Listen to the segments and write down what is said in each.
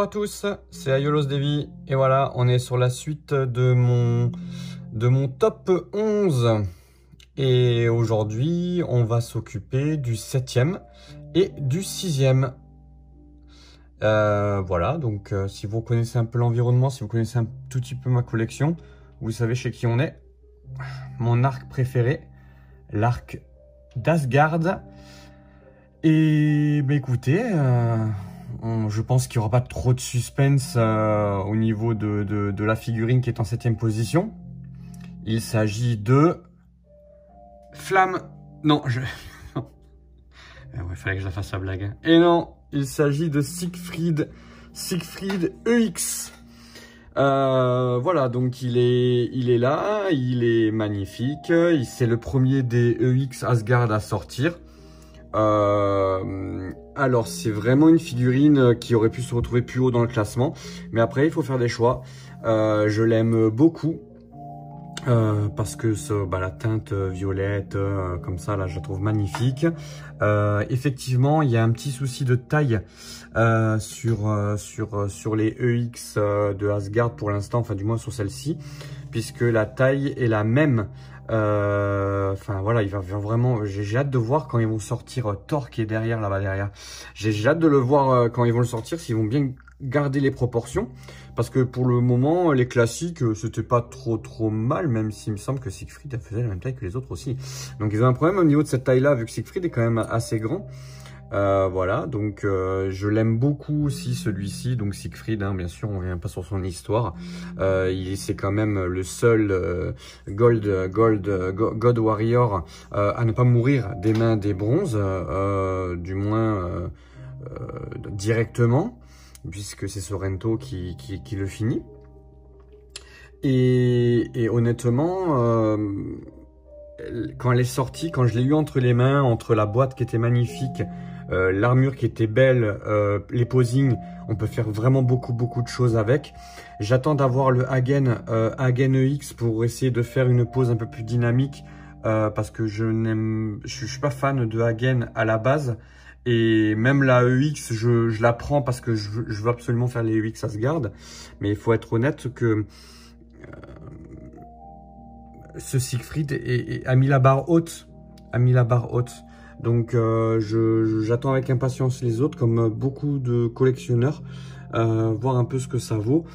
à tous, c'est Aiolos Devi et voilà, on est sur la suite de mon top 11 et aujourd'hui on va s'occuper du 7e et du 6e. Voilà, donc si vous connaissez un peu l'environnement, si vous connaissez un tout petit peu ma collection, vous savez chez qui on est. Mon arc préféré, l'arc d'Asgard. Et bah écoutez, je pense qu'il n'y aura pas trop de suspense au niveau de la figurine qui est en 7e position. Il s'agit de Flamme. Non, il fallait que je la fasse la blague. Hein. Et non, il s'agit de Siegfried EX. Voilà, donc il est là, il est magnifique. C'est le premier des EX Asgard à sortir. Alors c'est vraiment une figurine qui aurait pu se retrouver plus haut dans le classement, mais après il faut faire des choix. Je l'aime beaucoup parce que la teinte violette comme ça là, je la trouve magnifique. Effectivement il y a un petit souci de taille sur les EX de Asgard pour l'instant, enfin du moins sur celle-ci, puisque la taille est la même. Enfin voilà, il va vraiment, j'ai hâte de voir quand ils vont sortir Thor qui est derrière, là-bas derrière. J'ai hâte de le voir quand ils vont le sortir, s'ils vont bien garder les proportions, parce que pour le moment les classiques c'était pas trop mal, même s'il me semble que Siegfried faisait la même taille que les autres aussi. Donc ils ont un problème au niveau de cette taille là, vu que Siegfried est quand même assez grand. Voilà, donc je l'aime beaucoup aussi celui-ci, donc Siegfried, hein, bien sûr, on revient pas sur son histoire. C'est quand même le seul God Warrior à ne pas mourir des mains des bronzes, du moins directement, puisque c'est Sorrento qui le finit. Et honnêtement, quand elle est sortie, quand je l'ai eu entre les mains, entre la boîte qui était magnifique, l'armure qui était belle, les posings, on peut faire vraiment beaucoup de choses avec. J'attends d'avoir le Hagen EX pour essayer de faire une pose un peu plus dynamique, parce que je suis pas fan de Hagen à la base, et même la EX je la prends parce que je veux absolument faire les EX Asgard, mais il faut être honnête que ce Siegfried a mis la barre haute, donc j'attends avec impatience les autres, comme beaucoup de collectionneurs, voir un peu ce que ça vaut.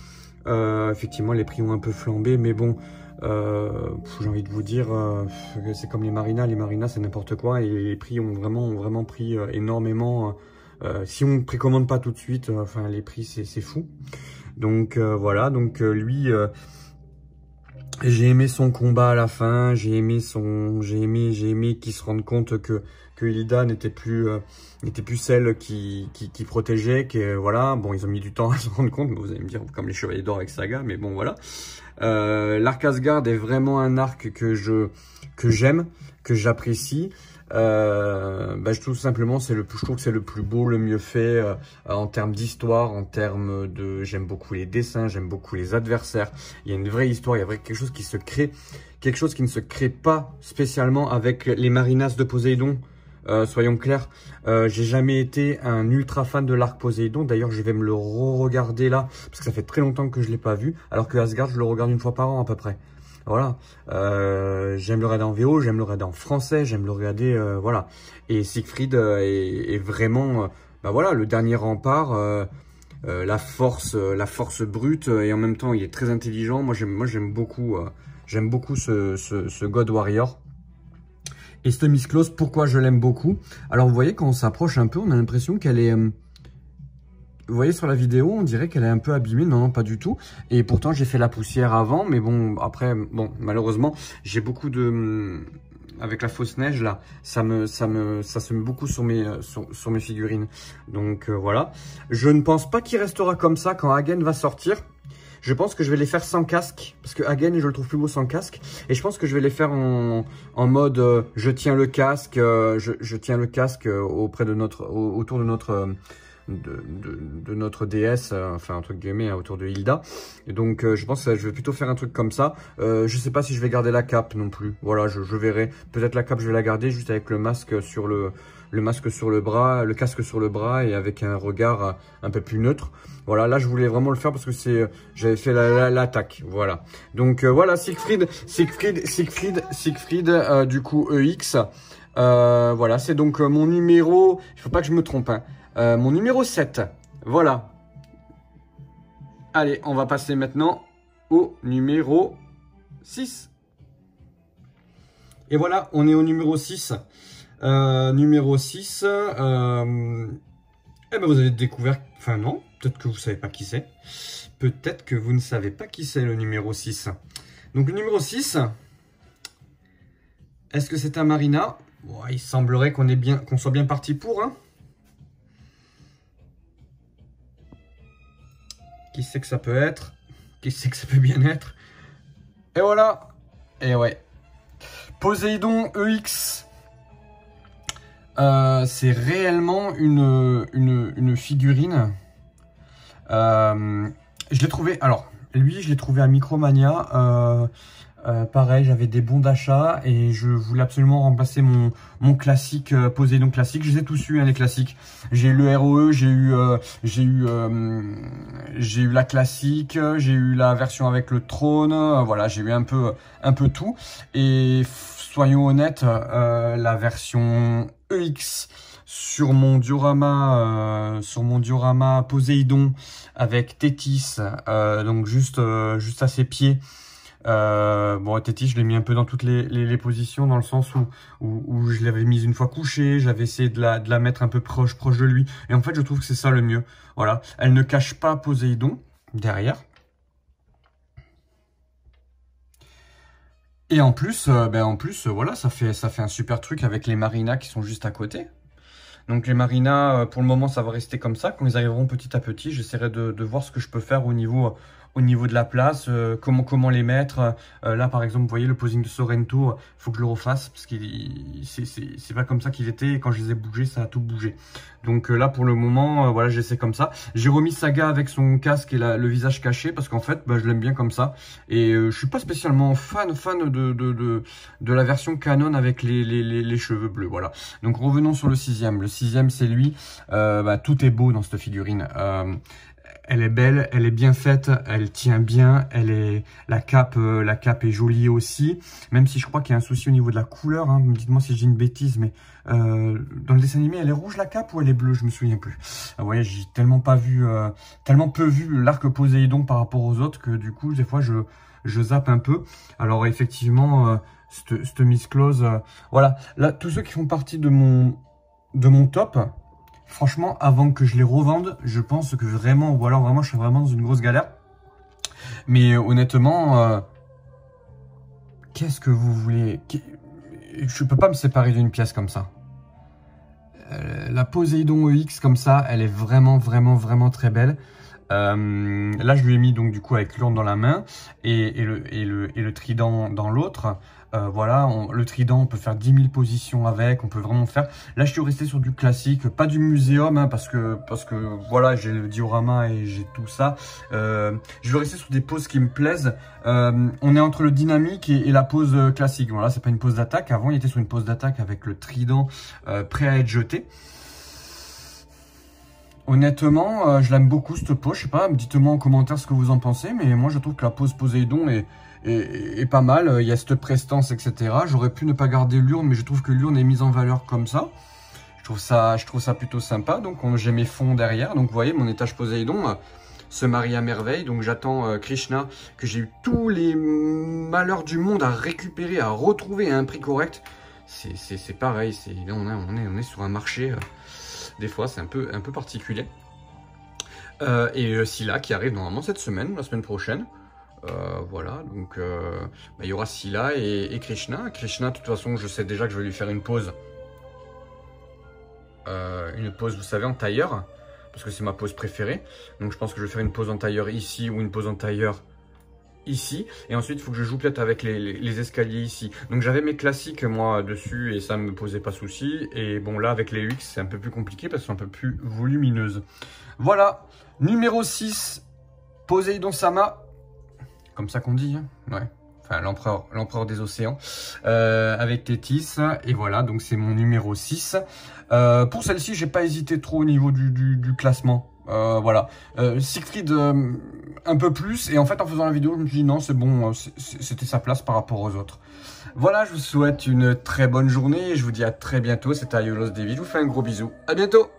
Effectivement les prix ont un peu flambé, mais bon, j'ai envie de vous dire, c'est comme les marinas c'est n'importe quoi, et les prix ont vraiment pris énormément. Si on ne précommande pas tout de suite, enfin les prix c'est fou. Donc voilà, donc lui, j'ai aimé son combat à la fin, j'ai aimé qu'il se rende compte que Illida n'était plus celle qui protégeait, voilà. Bon, ils ont mis du temps à se rendre compte, mais vous allez me dire, comme les Chevaliers d'Or avec Saga, mais bon, voilà. L'arc Asgard est vraiment un arc que j'aime, que j'apprécie. Je trouve simplement, je trouve que c'est le plus beau, le mieux fait en termes d'histoire, en termes de, j'aime beaucoup les dessins, j'aime beaucoup les adversaires. Il y a une vraie histoire, il y a quelque chose qui se crée, quelque chose qui ne se crée pas spécialement avec les marinas de Poséidon. Soyons clairs, j'ai jamais été un ultra fan de l'arc Poséidon. D'ailleurs, je vais me le re-regarder là, parce que ça fait très longtemps que je l'ai pas vu, alors que Asgard, je le regarde une fois par an à peu près. Voilà, j'aime le regarder en VO, j'aime le regarder en français, j'aime le regarder, voilà. Et Siegfried est vraiment, voilà, le dernier rempart, la force brute, et en même temps, il est très intelligent. Moi, j'aime beaucoup ce God Warrior. Et cette Miss Claus, pourquoi je l'aime beaucoup? Alors, vous voyez, quand on s'approche un peu, on a l'impression qu'elle est... Vous voyez sur la vidéo, on dirait qu'elle est un peu abîmée. Non, pas du tout. Et pourtant, j'ai fait la poussière avant. Mais bon, après, bon, malheureusement, j'ai beaucoup de... Avec la fausse neige, là, ça se met beaucoup sur mes figurines. Donc, voilà. Je ne pense pas qu'il restera comme ça quand Hagen va sortir. Je pense que je vais les faire sans casque, parce que Hagen, je le trouve plus beau sans casque. Et je pense que je vais les faire en mode je tiens le casque, je tiens le casque autour de de notre déesse, enfin entre guillemets, autour de Hilda. Et donc je pense que je vais plutôt faire un truc comme ça. Je sais pas si je vais garder la cape non plus. Voilà, je verrai. Peut-être la cape je vais la garder juste avec le masque sur le masque sur le bras, le casque sur le bras et avec un regard un peu plus neutre. Voilà, là je voulais vraiment le faire parce que j'avais fait l'attaque. Voilà. Donc voilà, Siegfried, du coup EX. Voilà, c'est donc mon numéro, il faut pas que je me trompe, hein. Mon numéro 7. Voilà. Allez, on va passer maintenant au numéro 6. Et voilà, on est au numéro 6. Numéro 6, eh ben vous avez découvert, enfin non, peut-être que vous savez pas qui c'est. Peut-être que vous ne savez pas qui c'est le numéro 6. Donc le numéro 6, est-ce que c'est un Marina? Bon, il semblerait qu'on soit bien parti pour, hein. Qui c'est que ça peut être? Qui c'est que ça peut bien être? Et voilà. Et ouais. Poséidon EX. C'est réellement une figurine. Je l'ai trouvé. Alors, lui, je l'ai trouvé à Micromania. Pareil, j'avais des bons d'achat et je voulais absolument remplacer mon classique Poséidon classique. Je les ai tous eu, hein, les classiques. J'ai eu le ROE, j'ai eu la classique, j'ai eu la version avec le trône. Voilà, j'ai eu un peu tout. Et soyons honnêtes, la version EX sur mon diorama Poséidon avec Tétis, donc juste à ses pieds. Bon, Tétis, je l'ai mis un peu dans toutes les positions, dans le sens où je l'avais mise une fois couchée, j'avais essayé de la mettre un peu proche de lui. Et en fait, je trouve que c'est ça le mieux. Voilà, elle ne cache pas Poséidon derrière. Et en plus, voilà, ça fait un super truc avec les marinas qui sont juste à côté. Donc les marinas, pour le moment, ça va rester comme ça. Quand ils arriveront petit à petit, j'essaierai de voir ce que je peux faire au niveau de la place, comment les mettre. Là, par exemple, vous voyez le posing de Sorrento, il faut que je le refasse parce que c'est pas comme ça qu'il était. Et quand je les ai bougés, ça a tout bougé. Donc là, pour le moment, voilà, j'essaie comme ça. J'ai remis Saga avec son casque et le visage caché parce qu'en fait, je l'aime bien comme ça. Et je suis pas spécialement fan de la version Canon avec les cheveux bleus. Voilà. Donc revenons sur le 6e. Le 6e, c'est lui. Tout est beau dans cette figurine. Elle est belle, elle est bien faite, elle tient bien, la cape est jolie aussi. Même si je crois qu'il y a un souci au niveau de la couleur, hein. Dites-moi si je dis une bêtise, mais dans le dessin animé, elle est rouge la cape ou elle est bleue? Je me souviens plus. Vous voyez, j'ai tellement peu vu l'arc Poséidon par rapport aux autres que du coup, des fois, je zappe un peu. Alors effectivement, cette Miss Claus, voilà. Là, tous ceux qui font partie de mon top. Franchement, avant que je les revende, je pense que vraiment, ou alors vraiment, je suis vraiment dans une grosse galère. Mais honnêtement, qu'est-ce que vous voulez? Je peux pas me séparer d'une pièce comme ça. La Poséidon EX comme ça, elle est vraiment très belle. Là, je lui ai mis donc du coup avec l'urne dans la main et le trident dans l'autre. Voilà, le trident, on peut faire 10 000 positions avec, on peut vraiment faire. Là, je suis resté sur du classique, pas du muséum, hein, parce que voilà, j'ai le diorama et j'ai tout ça. Je vais rester sur des poses qui me plaisent. On est entre le dynamique et la pose classique. Voilà, c'est pas une pose d'attaque. Avant, il était sur une pose d'attaque avec le trident prêt à être jeté. Honnêtement, je l'aime beaucoup cette pose. Je sais pas, dites-moi en commentaire ce que vous en pensez, mais moi je trouve que la pose Poséidon est pas mal. Il y a cette prestance, etc. J'aurais pu ne pas garder l'urne, mais je trouve que l'urne est mise en valeur comme ça. Je trouve ça plutôt sympa. Donc j'ai mes fonds derrière. Donc vous voyez, mon étage Poséidon se marie à merveille. Donc j'attends Krishna, que j'ai eu tous les malheurs du monde à récupérer, à retrouver à un prix correct. C'est pareil. Là on est sur un marché. Des fois, c'est un peu particulier. Et Scylla qui arrive normalement cette semaine, la semaine prochaine. Voilà, donc il y aura Scylla et Krishna. Krishna, de toute façon, je sais déjà que je vais lui faire une pause. Vous savez, en tailleur. Parce que c'est ma pose préférée. Donc je pense que je vais faire une pose en tailleur ici ou une pose en tailleur ici, et ensuite il faut que je joue peut-être avec les escaliers ici. Donc j'avais mes classiques moi dessus et ça me posait pas souci, et bon là avec les UX c'est un peu plus compliqué parce qu'elles sont un peu plus volumineuses. Voilà, numéro 6, Poséidon Sama, comme ça qu'on dit, hein, ouais. Enfin, l'empereur des océans, avec Tétis, et voilà, donc c'est mon numéro 6. Pour celle-ci, j'ai pas hésité trop au niveau du classement. Voilà, Siegfried un peu plus, et en fait en faisant la vidéo je me suis dit non c'est bon, c'était sa place par rapport aux autres. Voilà, je vous souhaite une très bonne journée et je vous dis à très bientôt. C'était Aiolos David, je vous fais un gros bisou, à bientôt.